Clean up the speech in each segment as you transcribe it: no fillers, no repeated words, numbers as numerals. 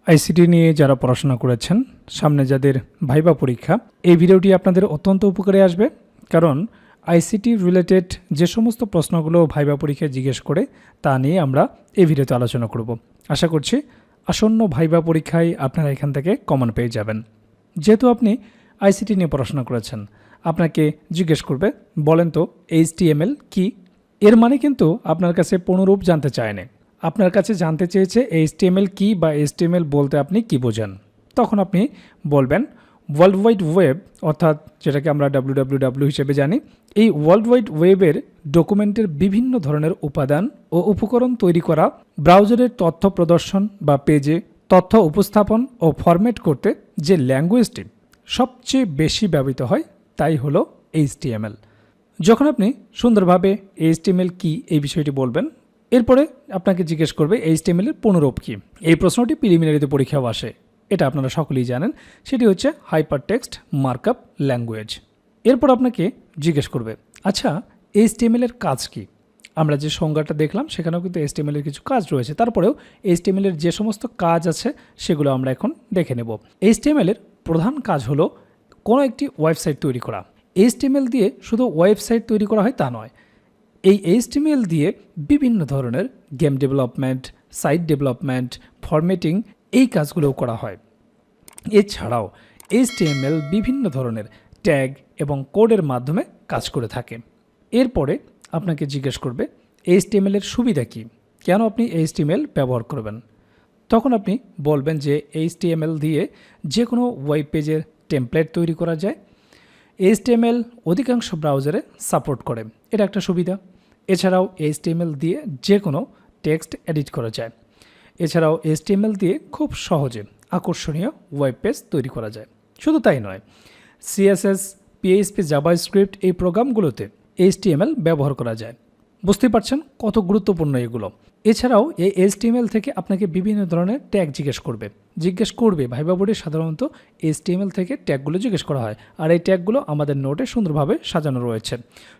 ICT নিয়ে যারা পড়াশোনা করেছেন, সামনে যাদের ভাইবা পরীক্ষা, এই ভিডিওটি আপনাদের অত্যন্ত উপকারে আসবে। কারণ আইসিটি রিলেটেড যে সমস্ত প্রশ্নগুলো ভাইবা পরীক্ষায় জিজ্ঞেস করে তা নিয়ে আমরা এই ভিডিওতে আলোচনা করব। আশা করছি আসন্ন ভাইবা পরীক্ষায় আপনারা এখান থেকে কমন পেয়ে যাবেন। যেহেতু আপনি আইসিটি নিয়ে পড়াশোনা করেছেন, আপনাকে জিজ্ঞেস করবে, বলেন তো HTML কি? এর মানে কিন্তু আপনার কাছে পুনরূপ জানতে চায় না। আপনার কাছে জানতে চেয়েছে HTML কি বা HTML বলতে আপনি কি বোঝেন। তখন আপনি বলবেন ওয়ার্ল্ড ওয়াইড ওয়েব, অর্থাৎ যেটাকে আমরা www হিসেবে জানি। এই ওয়ার্ল্ড ওয়াইড ওয়েবের ডকুমেন্টের বিভিন্ন ধরনের উপাদান ও উপকরণ তৈরি করা, ব্রাউজারের তথ্য প্রদর্শন বা পেজে তথ্য উপস্থাপন ও ফরম্যাট করতে যে ল্যাঙ্গুয়েজটি সবচেয়ে বেশি ব্যবহৃত হয় তাই হলো HTML। যখন আপনি সুন্দরভাবে HTML কি এই বিষয়টি বলবেন, এরপরে আপনাকে জিজ্ঞেস করবে HTML এর পুনরূপ কি। এই প্রশ্নটি প্রিলিমিনারিতে পরীক্ষাও আসে, এটা আপনারা সকলেই জানেন। সেটি হচ্ছে হাইপারটেক্সট মার্কআপ ল্যাঙ্গুয়েজ। এরপর আপনাকে জিজ্ঞেস করবে, আচ্ছা HTML এর কাজ কি? আমরা যে সংজ্ঞাটা দেখলাম সেখানেও কিন্তু HTML এর কিছু কাজ রয়েছে। তারপরেও HTML এর যে সমস্ত কাজ আছে সেগুলো আমরা এখন দেখে নেব। HTML এর প্রধান কাজ হলো কোনো একটি ওয়েবসাইট তৈরি করা। HTML দিয়ে শুধু ওয়েবসাইট তৈরি করা হয় তা নয়, এই HTML দিয়ে বিভিন্ন ধরনের game development, site development, formatting এই কাজগুলোও করা হয়। এছাড়াও HTML বিভিন্ন ধরনের ট্যাগ এবং কোডের মাধ্যমে কাজ করে থাকে। এরপরে আপনাকে জিজ্ঞেস করবে HTML এর সুবিধা কী, কেন আপনি HTML ব্যবহার করবেন। তখন আপনি বলবেন যে HTML দিয়ে যে কোনো ওয়েব পেজের টেমপ্লেট তৈরি করা যায়। HTML অধিকাংশ ব্রাউজারে সাপোর্ট করে, এটা একটা সুবিধা। এছাড়াও HTML দিয়ে যে কোনো টেক্সট এডিট করা যায়। এছাড়াও HTML দিয়ে খুব সহজে আকর্ষণীয় ওয়েব পেজ তৈরি করা যায়। শুধু তাই নয়, CSS, PHP, জাভাস্ক্রিপ্ট এই প্রোগ্রামগুলোতে HTML ব্যবহার করা যায়। বুঝতে পারছেন কত গুরুত্বপূর্ণ এগুলো। এছাড়াও এই HTML থেকে আপনাকে বিভিন্ন ধরনের ট্যাগ জিজ্ঞেস করবে ভাইবা বোর্ডে সাধারণত HTML থেকে ট্যাগগুলো জিজ্ঞেস করা হয়। আর এই ট্যাগগুলো আমাদের নোটে সুন্দরভাবে সাজানো রয়েছে।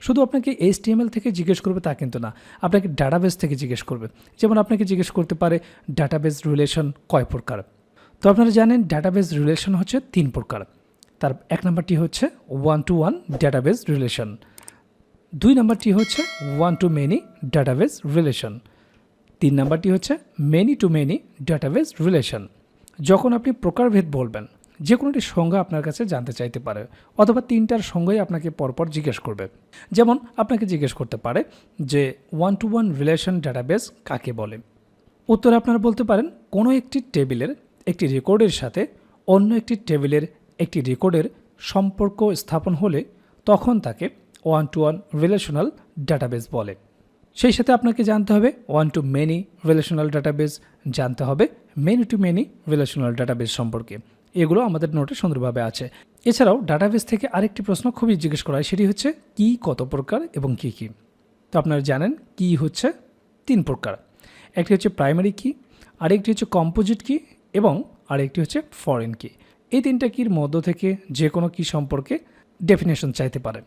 শুধু আপনাকে HTML থেকে জিজ্ঞেস করবে তা কিন্তু না, আপনাকে ডাটাবেস থেকে জিজ্ঞেস করবে। যেমন আপনাকে জিজ্ঞেস করতে পারে ডাটাবেস রিলেশন কয় প্রকার। তো আপনারা জানেন ডাটাবেস রিলেশন হচ্ছে 3 প্রকার। তার 1 নম্বরটি হচ্ছে one to one database relation, 2 নম্বরটি হচ্ছে one to many database relation, 3 নম্বরটি হচ্ছে many to many database relation. যখন আপনি প্রকারভেদ বলবেন, যে কোনোটি সংজ্ঞা আপনার কাছে জানতে চাইতে পারে, অথবা 3টার সংজ্ঞাই আপনাকে পরপর জিজ্ঞেস করবে। যেমন আপনাকে জিজ্ঞেস করতে পারে যে one to one relation database কাকে বলে। উত্তরে আপনারা বলতে পারেন কোনো একটি টেবিলের একটি রেকর্ডের সাথে অন্য একটি টেবিলের একটি রেকর্ডের সম্পর্ক স্থাপন হলে তখন তাকে one to one relational database বলে। সেই সাথে আপনাকে জানতে হবে one to many relational database, জানতে হবে many to many relational database সম্পর্কে। এগুলো আমাদের নোটে সুন্দরভাবে আছে। এছাড়াও ডাটাবেস থেকে আরেকটি প্রশ্ন খুবই জিজ্ঞেস করা হয়, সেটি হচ্ছে কি কত প্রকার এবং কি কি। তো আপনারা জানেন কি হচ্ছে 3 প্রকার। একটি হচ্ছে প্রাইমারি কি, আরেকটি হচ্ছে কম্পোজিট কি এবং আরেকটি হচ্ছে ফরেন কি। এই 3টা কির মধ্য থেকে যে কোনো কি সম্পর্কে ডেফিনেশন চাইতে পারে।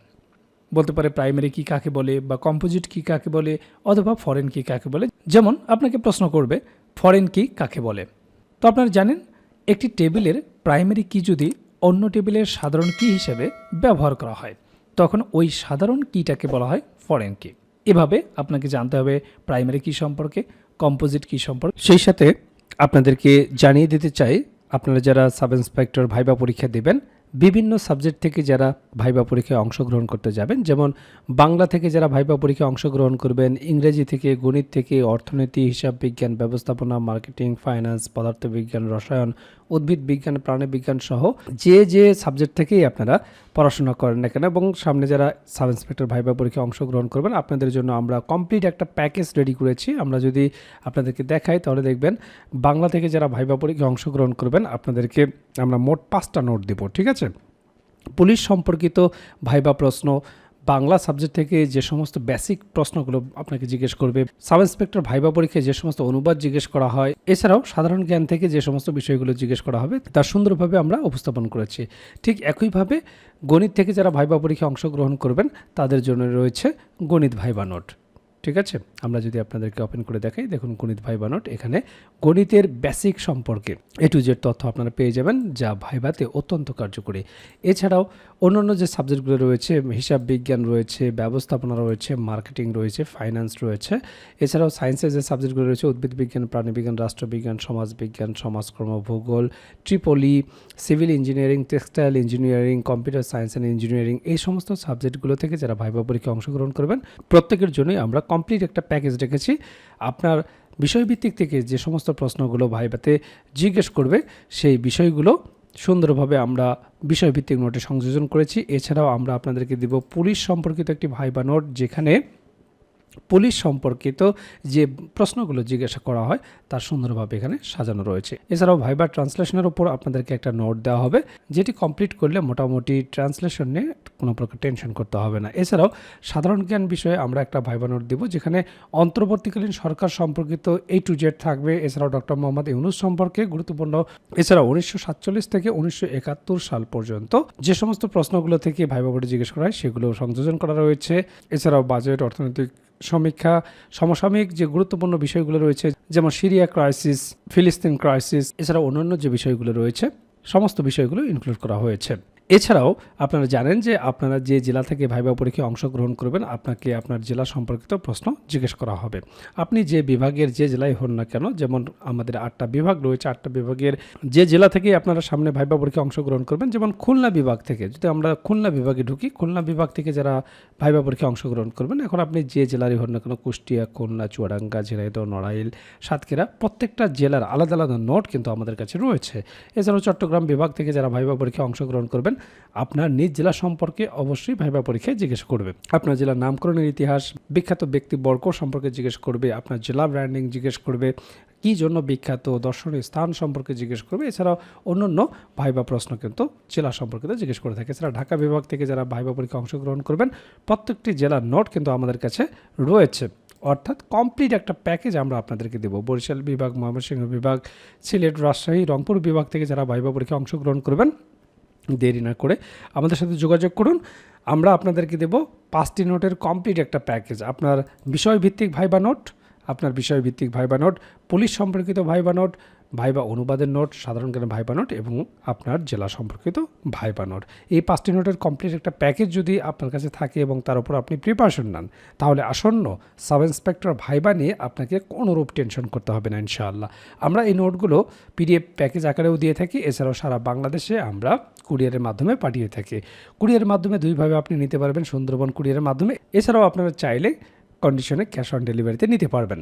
বলতে পারে প্রাইমারি কি কাকে বলে, বা কম্পোজিট কি কাকে বলে, অথবা ফরেন কি কাকে বলে। যেমন আপনাকে প্রশ্ন করবে ফরেন কি কাকে বলে। তো আপনারা জানেন একটি টেবিলের প্রাইমারি কি যদি অন্য টেবিলের সাধারণ কি হিসেবে ব্যবহার করা হয়, তখন ওই সাধারণ কিটাকে বলা হয় ফরেন কি। এভাবে আপনাকে জানতে হবে প্রাইমারি কি সম্পর্কে, কম্পোজিট কি সম্পর্কে। সেই সাথে আপনাদেরকে জানিয়ে দিতে চাই, আপনারা যারা সাব ইন্সপেক্টর ভাইবা পরীক্ষা দেবেন, বিভিন্ন সাবজেক্ট থেকে যারা ভাইবা পরীক্ষায় অংশগ্রহণ করতে যাবেন, যেমন বাংলা থেকে যারা ভাইবা পরীক্ষায় অংশগ্রহণ করবেন, ইংরেজি থেকে, গণিত থেকে, অর্থনীতি, হিসাব বিজ্ঞান, ব্যবস্থাপনা, মার্কেটিং, ফাইন্যান্স, পদার্থবিজ্ঞান, রসায়ন, উদ্ভিদ বিজ্ঞান, প্রাণীবিজ্ঞান সহ যে যে সাবজেক্ট থেকেই আপনারা পড়াশোনা করেন না কেন, এবং সামনে যারা সাব ইন্সপেক্টর ভাইবা পরীক্ষায় অংশগ্রহণ করবেন, আপনাদের জন্য আমরা কমপ্লিট একটা প্যাকেজ রেডি করেছি। আমরা যদি আপনাদেরকে দেখাই তাহলে দেখবেন বাংলা থেকে যারা ভাইবা পরীক্ষায় অংশগ্রহণ করবেন আপনাদেরকে আমরা মোট 5টা নোট দেব, ঠিক আছে? পুলিশ সম্পর্কিত ভাইবা প্রশ্ন, বাংলা সাবজেক্ট থেকে যে সমস্ত বেসিক প্রশ্নগুলো আপনাকে জিজ্ঞেস করবে, সাব ইন্সপেক্টর ভাইবা পরীক্ষায় যে সমস্ত অনুবাদ জিজ্ঞেস করা হয়, এছাড়াও সাধারণ জ্ঞান থেকে যে সমস্ত বিষয়গুলো জিজ্ঞেস করা হবে তা সুন্দরভাবে আমরা উপস্থাপন করেছি। ঠিক একইভাবে গণিত থেকে যারা ভাইবা পরীক্ষায় অংশগ্রহণ করবেন তাদের জন্য রয়েছে গণিত ভাইবা নোট। ঠিক আছে, আমরা যদি আপনাদেরকে ওপেন করে দেখাই, দেখুন গণিত ভাইবা নোট। এখানে গণিতের বেসিক সম্পর্কে A to Z তথ্য আপনারা পেয়ে যাবেন, যা ভাইবাতে অত্যন্ত কার্যকরী। এছাড়াও অন্যান্য যে সাবজেক্টগুলো রয়েছে, হিসাব বিজ্ঞান রয়েছে, ব্যবস্থাপনা রয়েছে, মার্কেটিং রয়েছে, ফাইন্যান্স রয়েছে। এছাড়াও সায়েন্সের যে সাবজেক্টগুলো রয়েছে, উদ্ভিদ বিজ্ঞান, প্রাণীবিজ্ঞান, রাষ্ট্রবিজ্ঞান, সমাজবিজ্ঞান, সমাজকর্ম, ভূগোল, Tripoli, civil engineering, textile engineering, computer science and engineering, এই সমস্ত সাবজেক্টগুলো থেকে যারা ভাইবা পরীক্ষায় অংশগ্রহণ করবেন, প্রত্যেকের জন্যই আমরা কমপ্লিট একটা প্যাকেজ রেখেছি। আপনার বিষয়ভিত্তিক থেকে যে সমস্ত প্রশ্নগুলো ভাইবাতে জিজ্ঞেস করবে, সেই বিষয়গুলো সুন্দরভাবে আমরা বিষয়ভিত্তিক নোটে সংযোজন করেছি। এছাড়াও আমরা আপনাদেরকে দেব পুলিশ সম্পর্কিত একটি ভাইবা নোট, যেখানে পুলিশ সম্পর্কিত যে প্রশ্নগুলো জিজ্ঞাসা করা হয় তার সুন্দরভাবে এখানে সাজানো রয়েছে। এছাড়াও ভাইবা ট্রান্সলেশনের উপর আপনাদেরকে একটা নোট দেওয়া হবে, যেটি কমপ্লিট করলে মোটামুটি ট্রান্সলেশন নিয়ে কোনো প্রকার টেনশন করতে হবে না। এছাড়াও সাধারণ জ্ঞান বিষয়ে আমরা একটা ভাইবা নোট দেব, যেখানে অন্তর্বর্তীকালীন সরকার সম্পর্কিত A to Z থাকবে। এছাড়াও ডক্টর মোহাম্মদ ইউনূস সম্পর্কে গুরুত্বপূর্ণ, এছাড়াও 1947 থেকে 1971 সাল পর্যন্ত যে সমস্ত প্রশ্নগুলো থেকে ভাইবা বোর্ডে জিজ্ঞেস করা হয় সেগুলো সংযোজন করা রয়েছে। এছাড়াও বাজেট, অর্থনৈতিক সমীক্ষা, সমসাময়িক যে গুরুত্বপূর্ণ বিষয়গুলো রয়েছে, যেমন সিরিয়া ক্রাইসিস, ফিলিস্তিন ক্রাইসিস, এছাড়াও অন্যান্য যে বিষয়গুলো রয়েছে সমস্ত বিষয়গুলো ইনক্লুড করা হয়েছে। এছাড়াও আপনারা জানেন যে আপনারা যে জেলা থেকে ভাইবা পরীক্ষায় অংশগ্রহণ করবেন, আপনাকে আপনার জেলা সম্পর্কিত প্রশ্ন জিজ্ঞেস করা হবে। আপনি যে বিভাগের যে জেলায় হন না কেন, যেমন আমাদের 8টা বিভাগ রয়েছে, 8টা বিভাগের যে জেলা থেকে আপনারা সামনে ভাইবা পরীক্ষায় অংশগ্রহণ করবেন, যেমন খুলনা বিভাগ থেকে যদি আমরা খুলনা বিভাগে ঢুকি, খুলনা বিভাগ থেকে যারা ভাইবা পরীক্ষায় অংশগ্রহণ করবেন, এখন আপনি যে জেলারই হন না কেন, কুষ্টিয়া, খুলনা, চুয়াডাঙ্গা, ঝিনাইদহ, নড়াইল, সাতক্ষীরা, প্রত্যেকটা জেলার আলাদা আলাদা নোট কিন্তু আমাদের কাছে রয়েছে। এছাড়াও চট্টগ্রাম বিভাগ থেকে যারা ভাইবা পরীক্ষায় অংশগ্রহণ করবেন, আপনার নিজ জেলা সম্পর্কে অবশ্যই ভাইবা পরীক্ষায় জিজ্ঞেস করবে। আপনার জেলার নামকরণের ইতিহাস, বিখ্যাত ব্যক্তিবর্গ সম্পর্কে জিজ্ঞেস করবে, আপনার জেলা ব্র্যান্ডিং জিজ্ঞেস করবে, কী জন্য বিখ্যাত, দর্শনীয় স্থান সম্পর্কে জিজ্ঞেস করবে। এছাড়াও অন্যান্য ভাইবা প্রশ্ন কিন্তু জেলা সম্পর্কিত জিজ্ঞেস করে থাকে। এছাড়া ঢাকা বিভাগ থেকে যারা ভাইবা পরীক্ষায় অংশগ্রহণ করবেন, প্রত্যেকটি জেলার নোট কিন্তু আমাদের কাছে রয়েছে। অর্থাৎ কমপ্লিট একটা প্যাকেজ আমরা আপনাদেরকে দেবো। বরিশাল বিভাগ, ময়মনসিংহ বিভাগ, সিলেট, রাজশাহী, রংপুর বিভাগ থেকে যারা ভাইবা পরীক্ষায় অংশগ্রহণ করবেন, দেরি না করে আমাদের সাথে যোগাযোগ করুন। আমরা আপনাদেরকে দেব 5টি নোটের কমপ্লিট একটা প্যাকেজ। আপনার বিষয়ভিত্তিক ভাইবা নোট, আপনার বিষয়ভিত্তিক ভাইবা নোট, পুলিশ সম্পর্কিত ভাইবা নোট, ভাইবা অনুবাদের নোট, সাধারণ জ্ঞানের ভাইবা নোট এবং আপনার জেলা সম্পর্কিত ভাইবা নোট। এই 5টি নোটের কমপ্লিট একটা প্যাকেজ যদি আপনার কাছে থাকে এবং তার উপর আপনি প্রিপারেশন নেন, তাহলে আসন্ন সাব ইন্সপেক্টর ভাইবা নিয়ে আপনাকে কোনোরূপ টেনশন করতে হবে না ইনশাআল্লাহ। আমরা এই নোটগুলো PDF প্যাকেজ আকারেও দিয়ে থাকি। এছাড়াও সারা বাংলাদেশে আমরা কুরিয়ারের মাধ্যমে পাঠিয়ে থাকি। কুরিয়ারের মাধ্যমে দুইভাবে আপনি নিতে পারবেন, সুন্দরবন কুরিয়ারের মাধ্যমে। এছাড়াও আপনারা চাইলে কন্ডিশনে ক্যাশ অন ডেলিভারিতে নিতে পারবেন।